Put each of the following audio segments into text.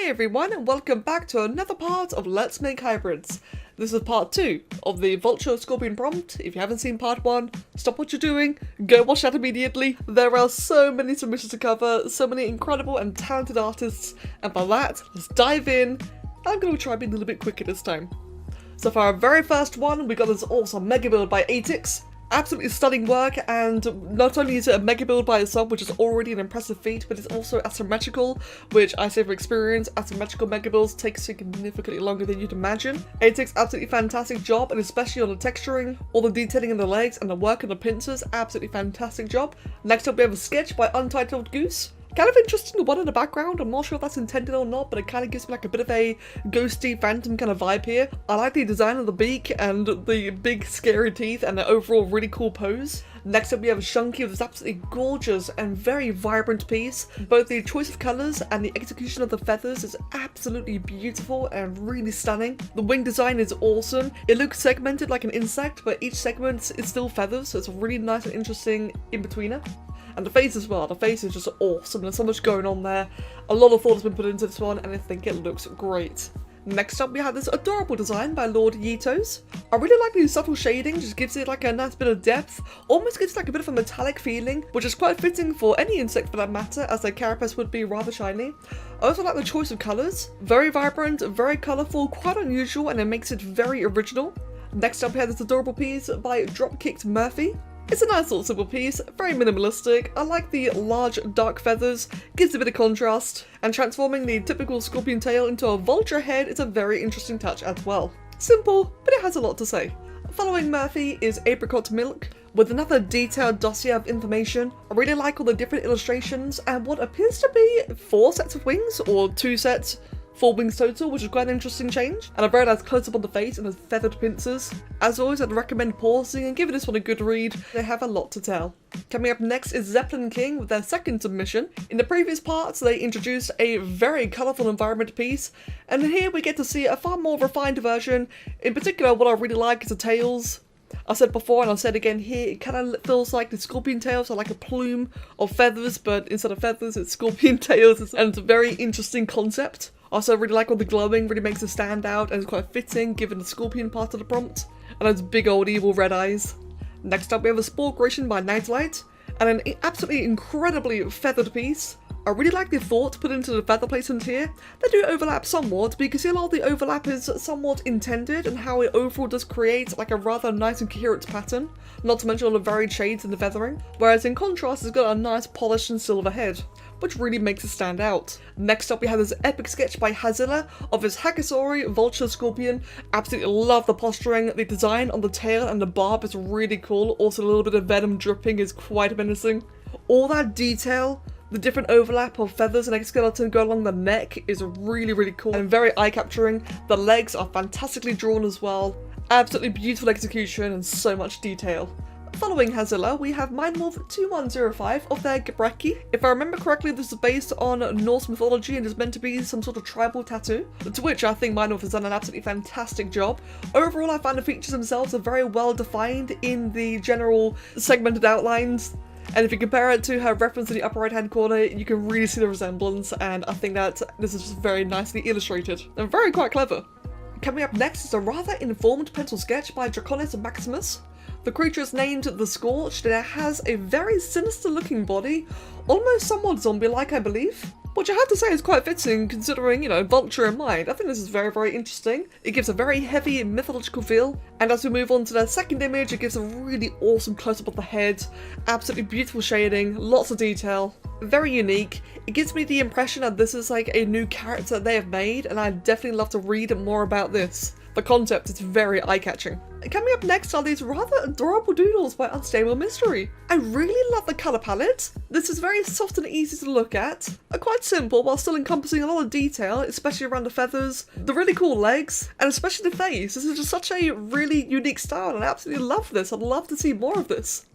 Hey everyone, and welcome back to another part of Let's Make Hybrids. This is part 2 of the Vulture Scorpion prompt. If you haven't seen part 1, stop what you're doing, go watch that immediately. There are so many submissions to cover, so many incredible and talented artists, and for that, let's dive in. I'm going to try being a little bit quicker this time. So for our very first one, we got this awesome mega build by Atix. Absolutely stunning work, and not only is it a mega build by itself, which is already an impressive feat, but it's also asymmetrical, which I say from experience, asymmetrical mega builds take significantly longer than you'd imagine. Atix, absolutely fantastic job, and especially on the texturing, all the detailing in the legs, and the work on the pincers, absolutely fantastic job. Next up we have a sketch by Untitled Goose. Kind of interesting, the one in the background. I'm not sure if that's intended or not, but it kind of gives me like a bit of a ghosty phantom kind of vibe here. I like the design of the beak and the big scary teeth and the overall really cool pose. Next up we have Shunky with this absolutely gorgeous and very vibrant piece. Both the choice of colours and the execution of the feathers is absolutely beautiful and really stunning. The wing design is awesome. It looks segmented like an insect, but each segment is still feathers, so it's a really nice and interesting in-betweener. And the face as well, the face is just awesome, there's so much going on there. A lot of thought has been put into this one and I think it looks great. Next up we have this adorable design by Lord Yitos. I really like the subtle shading, just gives it like a nice bit of depth, almost gives like a bit of a metallic feeling, which is quite fitting for any insect for that matter, as their carapace would be rather shiny. I also like the choice of colours, very vibrant, very colourful, quite unusual, and it makes it very original. Next up we have this adorable piece by Dropkicked Murphy. It's a nice little simple piece, very minimalistic. I like the large dark feathers, gives a bit of contrast, and transforming the typical scorpion tail into a vulture head is a very interesting touch as well. Simple, but it has a lot to say. Following Murphy is Apricot Milk, with another detailed dossier of information. I really like all the different illustrations and what appears to be 4 sets of wings, or 2 sets. 4 wings total, which is quite an interesting change, and a very nice close-up on the face and the feathered pincers. As always, I'd recommend pausing and giving this one a good read. They have a lot to tell. Coming up next is Zeplenking with their second submission. In the previous parts, they introduced a very colourful environment piece, and here we get to see a far more refined version. In particular, what I really like is the tails. I said before and I'll say it again here, it kind of feels like the scorpion tails are like a plume of feathers, but instead of feathers it's scorpion tails, and it's a very interesting concept. Also, I really like all the glowing, really makes it stand out, and it's quite fitting given the scorpion part of the prompt, and those big old evil red eyes. Next up we have a Spore Creation by Nightlight, and an absolutely incredibly feathered piece. I really like the thought put into the feather placement here. They do overlap somewhat, but you can see a lot of the overlap is somewhat intended and how it overall does create like a rather nice and coherent pattern, not to mention all the varied shades in the feathering, whereas in contrast it's got a nice polished and silver head, which really makes it stand out. Next up we have this epic sketch by Hazilla of his Hackasori Vulture Scorpion. Absolutely love the posturing, the design on the tail and the barb is really cool, also a little bit of venom dripping is quite menacing. All that detail, the different overlap of feathers and exoskeleton go along the neck is really cool and very eye-capturing. The legs are fantastically drawn as well. Absolutely beautiful execution and so much detail. Following Hazilla, we have Mindmorph 2105 of their Gabreki. If I remember correctly, this is based on Norse mythology and is meant to be some sort of tribal tattoo, to which I think Mindmorph has done an absolutely fantastic job. Overall, I find the features themselves are very well defined in the general segmented outlines. And if you compare it to her reference in the upper right hand corner, you can really see the resemblance, and I think that this is just very nicely illustrated and very quite clever. Coming up next is a rather informed pencil sketch by Draconis Maximus. The creature is named the Scorched and it has a very sinister looking body, almost somewhat zombie-like I believe. Which I have to say is quite fitting considering, you know, Vulture in mind. I think this is very interesting. It gives a very heavy mythological feel, and as we move on to the second image, it gives a really awesome close-up of the head. Absolutely beautiful shading, lots of detail, very unique. It gives me the impression that this is like a new character that they have made, and I'd definitely love to read more about this. The concept is very eye-catching. Coming up next are these rather adorable doodles by Unstable Mystery. I really love the colour palette. This is very soft and easy to look at. Quite simple while still encompassing a lot of detail, especially around the feathers, the really cool legs, and especially the face. This is just such a really unique style and I absolutely love this. I'd love to see more of this.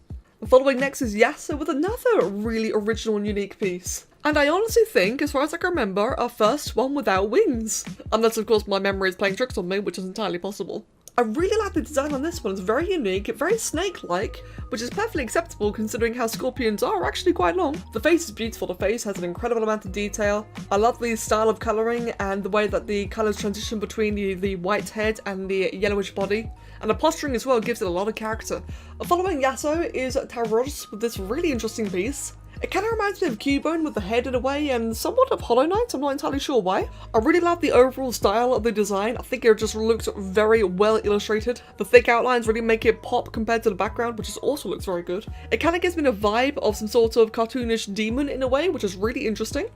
Following next is Yasa with another really original and unique piece. And I honestly think, as far as I can remember, our first one without wings. Unless of course my memory is playing tricks on me, which is entirely possible. I really like the design on this one. It's very unique, very snake-like, which is perfectly acceptable considering how scorpions are actually quite long. The face is beautiful. The face has an incredible amount of detail. I love the style of colouring and the way that the colours transition between the white head and the yellowish body. And the posturing as well gives it a lot of character. Following Yasso is Tajrosz with this really interesting piece. It kind of reminds me of Cubone with the head in a way and somewhat of Hollow Knight, I'm not entirely sure why. I really love the overall style of the design. I think it just looks very well illustrated. The thick outlines really make it pop compared to the background, which also looks very good. It kind of gives me the vibe of some sort of cartoonish demon in a way, which is really interesting.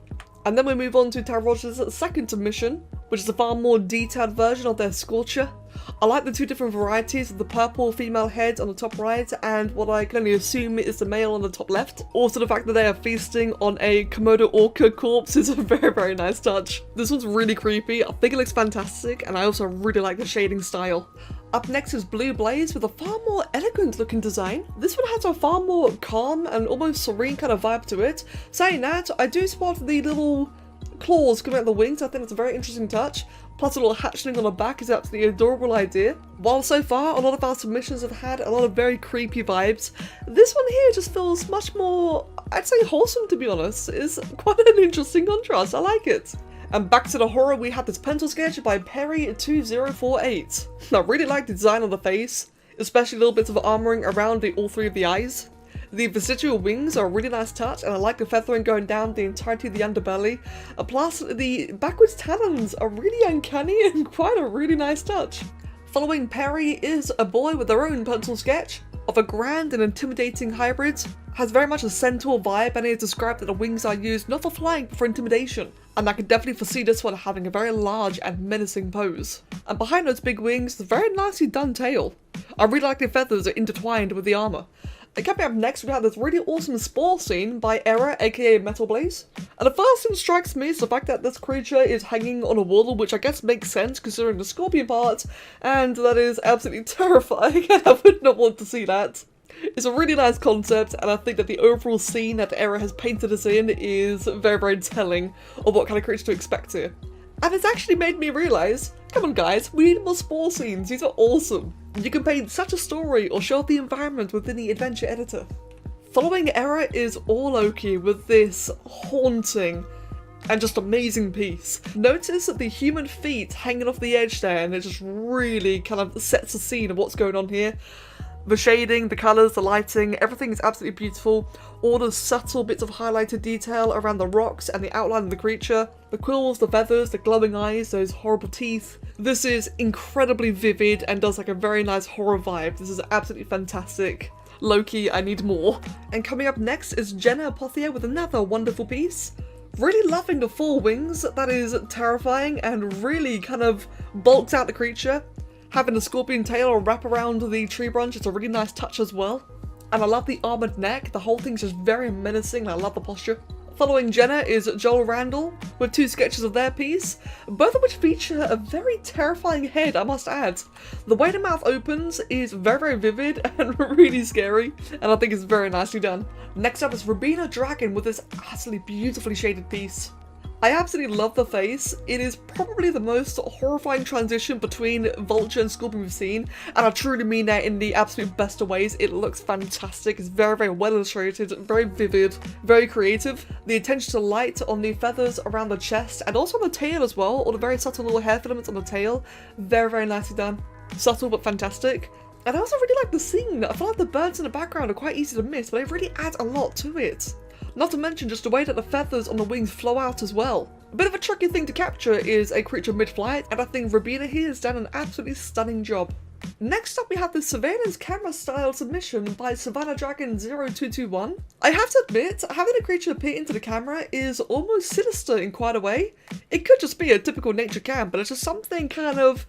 And then we move on to Tajrosz's second submission, which is a far more detailed version of their sculpture. I like the two different varieties of the purple female head on the top right and what I can only assume is the male on the top left. Also the fact that they are feasting on a Komodo orca corpse is a very, very nice touch. This one's really creepy, I think it looks fantastic, and I also really like the shading style. Up next is Blue Blaze with a far more elegant looking design. This one has a far more calm and almost serene kind of vibe to it. Saying that, I do spot the little claws coming out the wings. I think it's a very interesting touch. Plus a little hatchling on the back is absolutely adorable idea. While so far a lot of our submissions have had a lot of very creepy vibes, this one here just feels much more, I'd say, wholesome, to be honest. It's quite an interesting contrast, I like it. And back to the horror, we have this pencil sketch by Perry2048. I really like the design of the face, especially little bits of armouring around all three of the eyes. The vestigial wings are a really nice touch, and I like the feathering going down the entirety of the underbelly. Plus, the backwards talons are really uncanny and quite a really nice touch. Following Perry is a boy with their own pencil sketch of a grand and intimidating hybrid. Has very much a centaur vibe, and it is described that the wings are used not for flying but for intimidation. And I could definitely foresee this one having a very large and menacing pose. And behind those big wings, the very nicely done tail. I really like the feathers are intertwined with the armour. And coming up next, we have this really awesome spore scene by Error, aka MetalBlaze. And the first thing that strikes me is the fact that this creature is hanging on a wall, which I guess makes sense considering the scorpion part, and that is absolutely terrifying, and I would not want to see that. It's a really nice concept, and I think that the overall scene that Error has painted us in is very, very telling of what kind of creature to expect here. And it's actually made me realise, come on guys, we need more spore scenes, these are awesome. You can paint such a story or show off the environment within the adventure editor. Following Error is Oreloki with this haunting and just amazing piece. Notice that the human feet hanging off the edge there, and it just really kind of sets the scene of what's going on here. The shading, the colours, the lighting, everything is absolutely beautiful. All the subtle bits of highlighted detail around the rocks and the outline of the creature. The quills, the feathers, the glowing eyes, those horrible teeth. This is incredibly vivid and does like a very nice horror vibe. This is absolutely fantastic. Loki, I need more. And coming up next is Jenna Pothier with another wonderful piece. Really loving the four wings. That is terrifying and really kind of bulks out the creature. Having the scorpion tail wrap around the tree branch, it's a really nice touch as well. And I love the armoured neck, the whole thing's just very menacing and I love the posture. Following Jenna is Joel Randle with two sketches of their piece, both of which feature a very terrifying head, I must add. The way the mouth opens is very, very vivid and really scary, and I think it's very nicely done. Next up is RubinaDragon with this absolutely beautifully shaded piece. I absolutely love the face. It is probably the most horrifying transition between Vulture and Scorpion we've seen, and I truly mean that in the absolute best of ways. It looks fantastic, it's very, very well illustrated, very vivid, very creative. The attention to light on the feathers around the chest, and also on the tail as well, all the very subtle little hair filaments on the tail, very, very nicely done. Subtle but fantastic. And I also really like the scene. I feel like the birds in the background are quite easy to miss, but they really add a lot to it. Not to mention just the way that the feathers on the wings flow out as well. A bit of a tricky thing to capture is a creature mid-flight, and I think Rubina here has done an absolutely stunning job. Next up we have the surveillance camera style submission by WitchDoctor0221. I have to admit, having a creature peer into the camera is almost sinister in quite a way. It could just be a typical nature cam, but it's just something kind of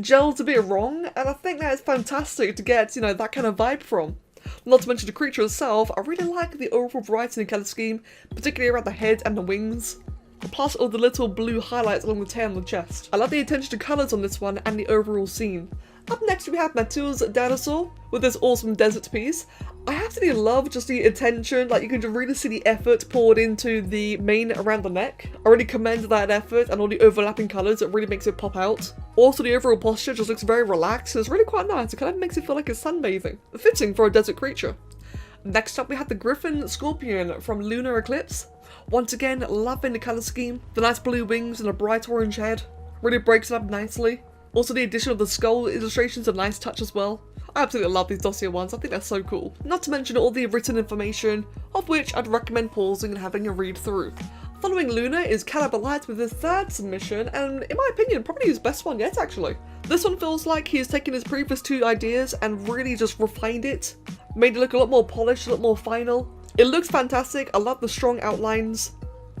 gels a bit wrong, and I think that is fantastic to get, you know, that kind of vibe from. Not to mention the creature itself, I really like the overall variety and colour scheme, particularly around the head and the wings. Plus all the little blue highlights along the tail and the chest. I love the attention to colours on this one and the overall scene. Up next we have MateuszDinozaur with this awesome desert piece. I absolutely love just the attention, like you can really see the effort poured into the mane around the neck. I really commend that effort and all the overlapping colours, it really makes it pop out. Also, the overall posture just looks very relaxed, and it's really quite nice. It kind of makes it feel like it's sunbathing. Fitting for a desert creature. Next up, we have the Griffin Scorpion from LuunarEclipse. Once again, loving the colour scheme. The nice blue wings and a bright orange head. Really breaks it up nicely. Also, the addition of the skull illustrations, a nice touch as well. I absolutely love these dossier ones, I think they're so cool. Not to mention all the written information, of which I'd recommend pausing and having a read through. Following Luna is Caliber with his third submission, and in my opinion, probably his best one yet actually. This one feels like he's taken his previous two ideas and really just refined it. Made it look a lot more polished, a lot more final. It looks fantastic, I love the strong outlines.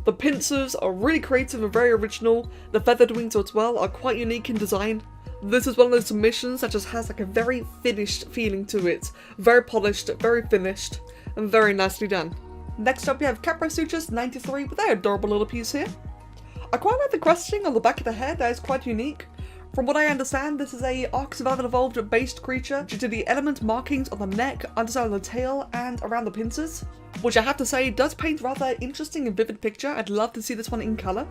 The pincers are really creative and very original. The feathered wings as well are quite unique in design. This is one of those submissions that just has like a very finished feeling to it. Very polished, very finished, and very nicely done. Next up we have Caprasuchus 93 with their adorable little piece here. I quite like the questioning on the back of the head, that is quite unique. From what I understand, this is a Ark Survival Evolved based creature due to the element markings on the neck, underside of the tail, and around the pincers. Which I have to say does paint rather interesting and vivid picture. I'd love to see this one in colour.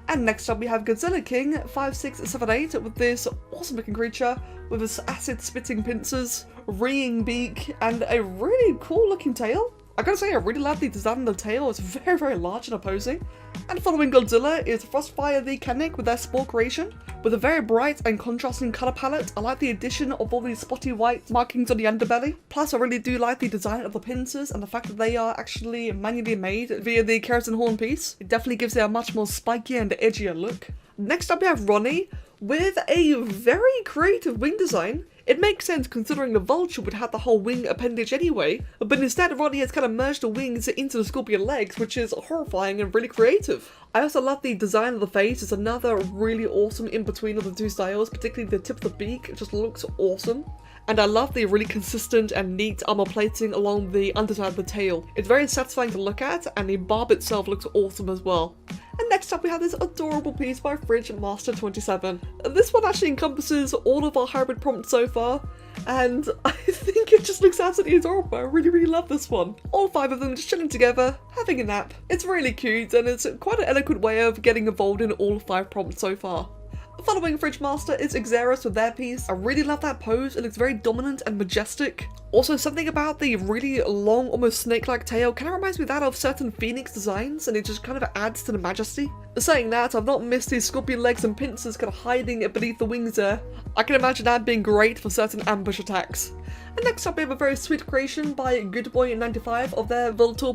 And next up we have Godzilla King 5678 with this awesome looking creature with his acid spitting pincers, ringing beak, and a really cool looking tail. I gotta say I really love the design of the tail, it's very large and opposing. And following Godzilla is Frostfire the Canic with their spore creation. With a very bright and contrasting colour palette, I like the addition of all these spotty white markings on the underbelly. Plus I really do like the design of the pincers and the fact that they are actually manually made via the keratin horn piece. It definitely gives it a much more spiky and edgier look. Next up we have Ronniee with a very creative wing design. It makes sense considering the Vulture would have the whole wing appendage anyway, but instead Ronniee has kind of merged the wings into the scorpion legs, which is horrifying and really creative. I also love the design of the face, it's another really awesome in-between of the two styles, particularly the tip of the beak, it just looks awesome. And I love the really consistent and neat armor plating along the underside of the tail. It's very satisfying to look at, and the barb itself looks awesome as well. And next up we have this adorable piece by Fridge Master 27. This one actually encompasses all of our hybrid prompts so far, and I think it just looks absolutely adorable. I really love this one. All five of them just chilling together, having a nap. It's really cute, and it's quite an eloquent way of getting involved in all five prompts so far. Following Fridge Master is Xeros with their piece. I really love that pose, it looks very dominant and majestic. Also, something about the really long, almost snake-like tail kind of reminds me of that of certain phoenix designs, and it just kind of adds to the majesty. Saying that, I've not missed these scorpion legs and pincers kind of hiding beneath the wings there. I can imagine that being great for certain ambush attacks. And next up we have a very sweet creation by Goodboy95 of their Vulture.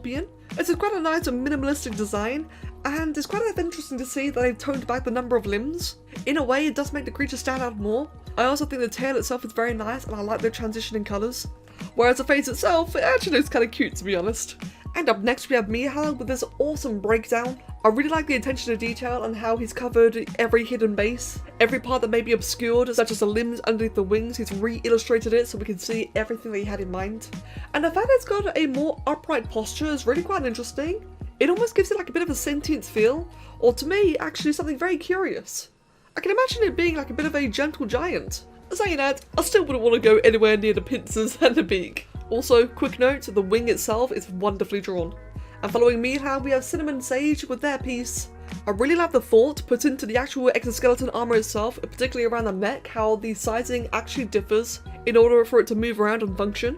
It's quite a nice and minimalistic design, and it's quite interesting to see that they've toned back the number of limbs. In a way, it does make the creature stand out more. I also think the tail itself is very nice, and I like the transition in colours. Whereas the face itself, it actually looks kind of cute to be honest. And up next we have Mihael with this awesome breakdown. I really like the attention to detail and how he's covered every hidden base. Every part that may be obscured, such as the limbs underneath the wings, he's re-illustrated it so we can see everything that he had in mind. And the fact that it's got a more upright posture is really quite interesting. It almost gives it like a bit of a sentient feel, or to me, actually something very curious. I can imagine it being like a bit of a gentle giant. Saying that, I still wouldn't want to go anywhere near the pincers and the beak. Also, quick note, the wing itself is wonderfully drawn. And following Mihael, we have CinnamonSage with their piece. I really love the thought put into the actual exoskeleton armor itself, particularly around the neck, how the sizing actually differs in order for it to move around and function.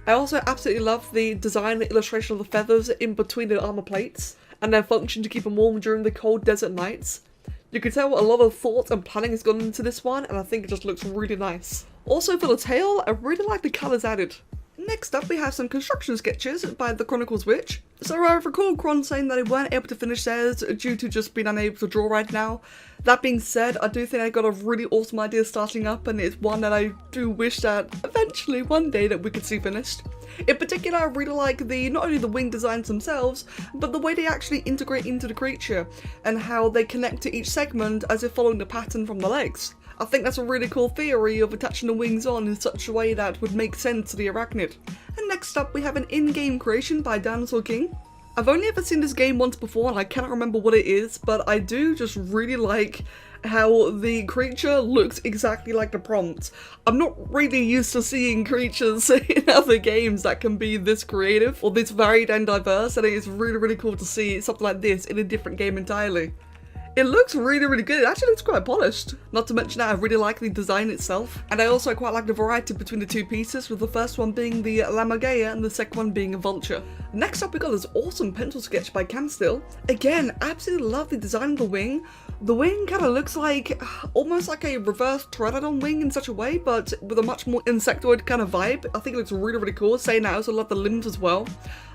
I also absolutely love the design and illustration of the feathers in between the armor plates, and their function to keep them warm during the cold desert nights. You can tell a lot of thought and planning has gone into this one, and I think it just looks really nice. Also for the tail, I really like the colours added. Next up we have some construction sketches by the Chronicles Witch. So I recall Cron saying that they weren't able to finish theirs due to just being unable to draw right now. That being said, I do think they got a really awesome idea starting up, and it's one that I do wish that eventually one day that we could see finished. In particular, I really like not only the wing designs themselves, but the way they actually integrate into the creature and how they connect to each segment as if following the pattern from the legs. I think that's a really cool theory of attaching the wings on in such a way that would make sense to the arachnid. And next up we have an in-game creation by Dinosaur King. I've only ever seen this game once before and I cannot remember what it is, but I do just really like how the creature looks exactly like the prompt. I'm not really used to seeing creatures in other games that can be this creative or this varied and diverse, and it is really cool to see something like this in a different game entirely. It looks really, really good. It actually looks quite polished. Not to mention that I really like the design itself. And I also quite like the variety between the two pieces, with the first one being the Lammergeier and the second one being a Vulture. Next up we got this awesome pencil sketch by Kamsteel. Again, absolutely love the design of the wing. The wing kind of looks like, almost like a reverse Pteranodon wing in such a way, but with a much more insectoid kind of vibe. I think it looks really, really cool. Saying that, I also love the limbs as well.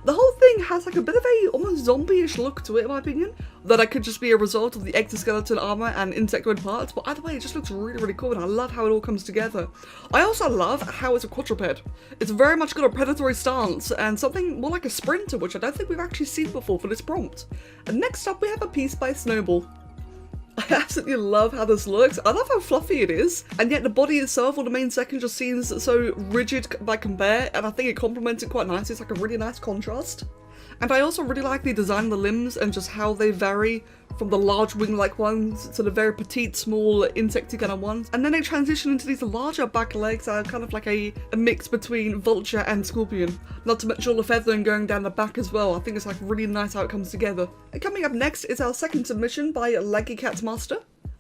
The whole thing has like a bit of a almost zombie-ish look to it, in my opinion. That could just be a result of the exoskeleton armor and insectoid parts, but either way, it just looks really, really cool, and I love how it all comes together. I also love how it's a quadruped. It's very much got a predatory stance, and something more like a sprinter, which I don't think we've actually seen before for this prompt. And next up, we have a piece by Snowball. I absolutely love how this looks. I love how fluffy it is, and yet the body itself, or the main section, just seems so rigid by compare, and I think it complements it quite nicely. It's like a really nice contrast. And I also really like the design of the limbs and just how they vary from the large wing-like ones to the very petite, small, insecty kind of ones. And then they transition into these larger back legs that are kind of like a mix between Vulture and Scorpion. Not to mention all the feathering going down the back as well. I think it's like really nice how it comes together. And coming up next is our second submission by Leggy Cat Master.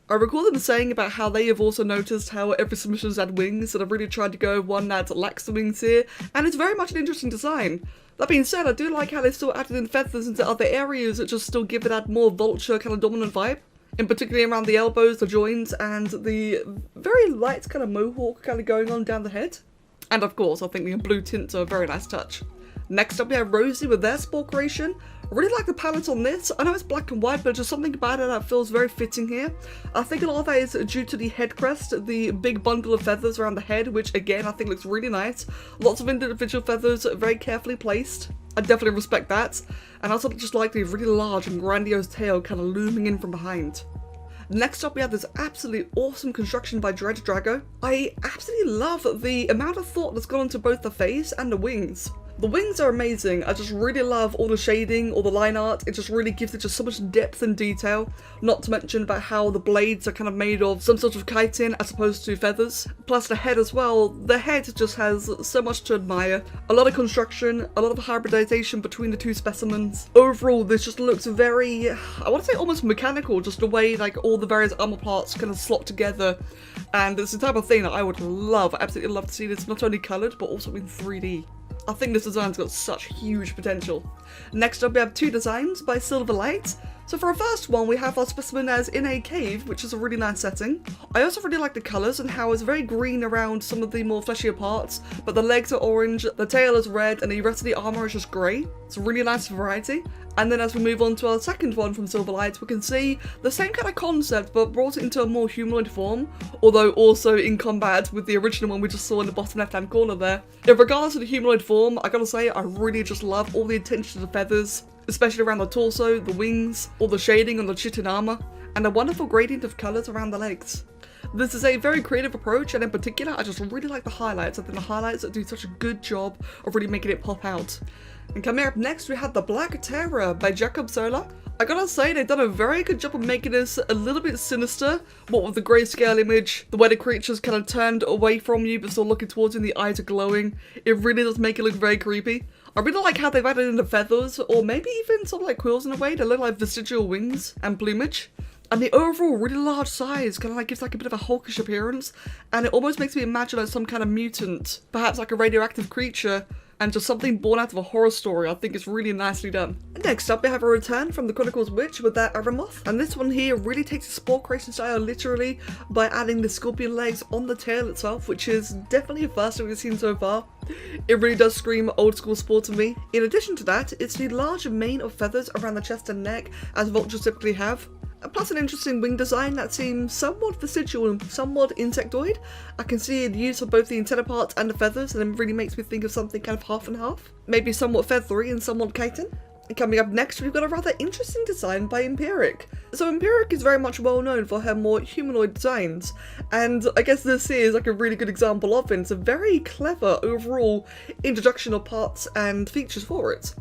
I recall them saying about how they have also noticed how every submission's had wings, and I've really tried to go with one that lacks the wings here, and it's very much an interesting design. That being said, I do like how they still added in feathers into other areas that just still give it that more Vulture kind of dominant vibe. In particular around the elbows, the joints, and the very light kind of mohawk kind of going on down the head. And of course, I think the blue tints are a very nice touch. Next up we have Rosie with their spore creation. I really like the palette on this. I know it's black and white, but just something about it that feels very fitting here. I think a lot of that is due to the head crest, the big bundle of feathers around the head, which again I think looks really nice. Lots of individual feathers, very carefully placed. I definitely respect that. And I also just like the really large and grandiose tail kind of looming in from behind. Next up we have this absolutely awesome construction by WitchDoctor. I absolutely love the amount of thought that's gone into both the face and the wings. The wings are amazing. I just really love all the shading, all the line art. It just really gives it just so much depth and detail. Not to mention about how the blades are kind of made of some sort of chitin as opposed to feathers. Plus the head as well. The head just has so much to admire. A lot of construction, a lot of hybridization between the two specimens. Overall, this just looks very, I want to say almost mechanical, just the way like all the various armor parts kind of slot together. And it's the type of thing that I would love, absolutely love to see this not only coloured, but also in 3D. I think this design's got such huge potential. Next up we have two designs by Silverlight. So for our first one we have our specimen as in a cave, which is a really nice setting. I also really like the colours and how it's very green around some of the more fleshier parts, but the legs are orange, the tail is red, and the rest of the armour is just grey. It's a really nice variety. And then as we move on to our second one from Silverlight, we can see the same kind of concept but brought it into a more humanoid form, although also in combat with the original one we just saw in the bottom left hand corner there. In regards to the humanoid form, I gotta say I really just love all the attention to the feathers, especially around the torso, the wings, all the shading on the chitin armour, and a wonderful gradient of colours around the legs. This is a very creative approach, and in particular I just really like the highlights. I think the highlights do such a good job of really making it pop out. And coming up next we have the Black Terror by Jakub Solar. I gotta say they've done a very good job of making this a little bit sinister, what with the grayscale image, the way the creature's kind of turned away from you but still looking towards you and the eyes are glowing. It really does make it look very creepy. I really like how they've added in the feathers, or maybe even sort of like quills in a way. They look like vestigial wings and plumage. And the overall really large size kind of like gives like a bit of a hulkish appearance, and it almost makes me imagine like some kind of mutant, perhaps like a radioactive creature, and just something born out of a horror story. I think it's really nicely done. Next up we have a return from the Chronicles Witch with their Aramoth, and this one here really takes the spore creation style literally by adding the scorpion legs on the tail itself, which is definitely a first that we've seen so far. It really does scream old school spore to me. In addition to that, it's the large mane of feathers around the chest and neck as vultures typically have. Plus an interesting wing design that seems somewhat vestigial and somewhat insectoid. I can see the use of both the antenna parts and the feathers, and it really makes me think of something kind of half and half. Maybe somewhat feathery and somewhat chitin. And coming up next we've got a rather interesting design by Empiric. So Empiric is very much well known for her more humanoid designs, and I guess this is like a really good example of it. It's a very clever overall introduction of parts and features for it.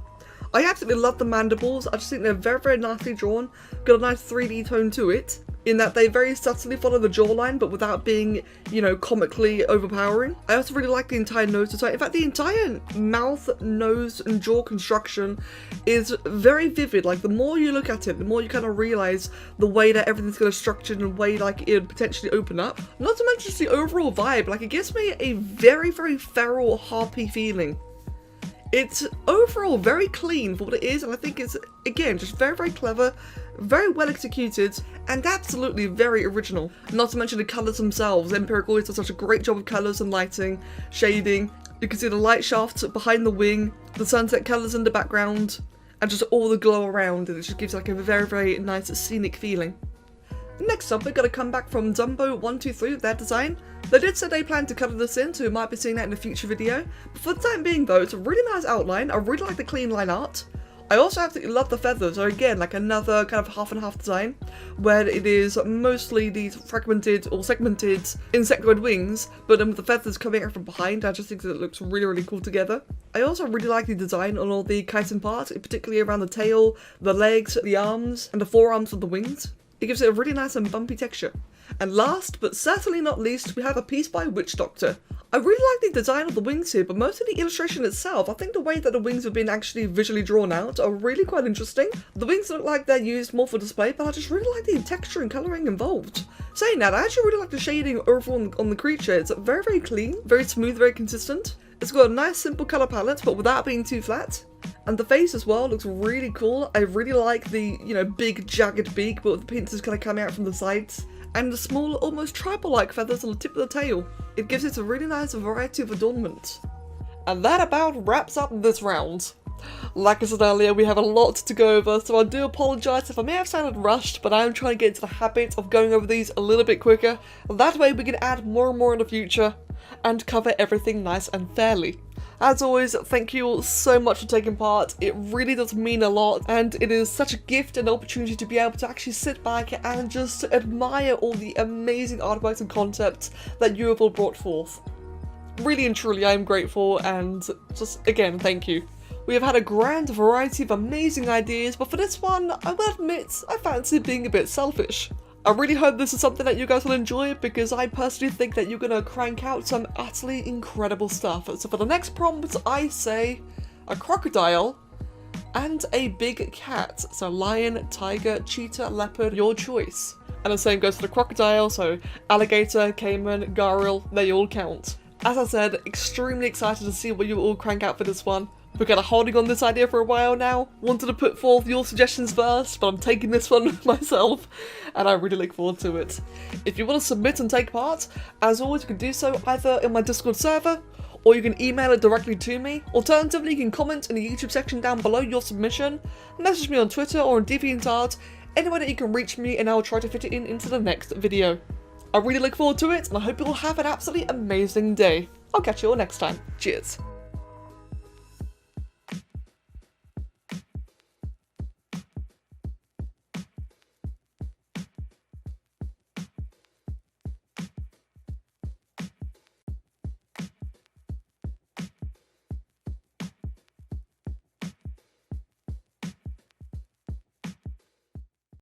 I absolutely love the mandibles. I just think they're very, very nicely drawn, got a nice 3D tone to it. in that they very subtly follow the jawline, but without being, you know, comically overpowering. I also really like the entire nose design. In fact, the entire mouth, nose, and jaw construction is very vivid. Like, the more you look at it, the more you kind of realize the way that everything's going to structure and the way, like, it would potentially open up. Not to mention just the overall vibe. Like, it gives me a very, very feral, harpy feeling. It's overall very clean for what it is, and I think it's, again, just very, very clever, very well executed, and absolutely very original. Not to mention the colours themselves. Empiric always does such a great job of colours and lighting, shading. You can see the light shaft behind the wing, the sunset colours in the background, and just all the glow around, and it just gives like a very, very nice scenic feeling. Next up, we're going to come back from Dumbo123 with their design. They did say they plan to colour this in, so we might be seeing that in a future video. But for the time being though, it's a really nice outline. I really like the clean line art. I also absolutely love the feathers, so again, like another kind of half and half design, where it is mostly these fragmented or segmented insectoid wings, but then with the feathers coming out from behind. I just think that it looks really, really cool together. I also really like the design on all the chitin parts, particularly around the tail, the legs, the arms, and the forearms of the wings. It gives it a really nice and bumpy texture. And last, but certainly not least, we have a piece by WitchDoctor. I really like the design of the wings here, but mostly the illustration itself. I think the way that the wings have been actually visually drawn out are really quite interesting. The wings look like they're used more for display, but I just really like the texture and colouring involved. Saying that, I actually really like the shading overall on the creature. It's very, very clean, very smooth, very consistent. It's got a nice simple colour palette, but without being too flat. And the face as well looks really cool. I really like the, you know, big jagged beak, but with the pincers kind of coming out from the sides. And the small, almost tribal-like feathers on the tip of the tail. It gives it a really nice variety of adornment. And that about wraps up this round. Like I said earlier, we have a lot to go over, so I do apologise if I may have sounded rushed, but I am trying to get into the habit of going over these a little bit quicker. That way we can add more and more in the future, and cover everything nice and fairly. As always, thank you all so much for taking part. It really does mean a lot, and it is such a gift and opportunity to be able to actually sit back and just admire all the amazing artworks and concepts that you have all brought forth. Really and truly, I am grateful, and just, again, thank you. We have had a grand variety of amazing ideas, but for this one, I will admit, I fancy being a bit selfish. I really hope this is something that you guys will enjoy, because I personally think that you're gonna crank out some utterly incredible stuff. So for the next prompt, I say a crocodile and a big cat. So lion, tiger, cheetah, leopard, your choice. And the same goes for the crocodile, so alligator, caiman, gharial, they all count. As I said, extremely excited to see what you all crank out for this one. We're kind of holding on this idea for a while now. Wanted to put forth your suggestions first, but I'm taking this one myself, and I really look forward to it. If you want to submit and take part, as always, you can do so either in my Discord server, or you can email it directly to me. Alternatively, you can comment in the YouTube section down below your submission, message me on Twitter or on DeviantArt, anywhere that you can reach me, and I'll try to fit it in into the next video. I really look forward to it, and I hope you all have an absolutely amazing day. I'll catch you all next time. Cheers.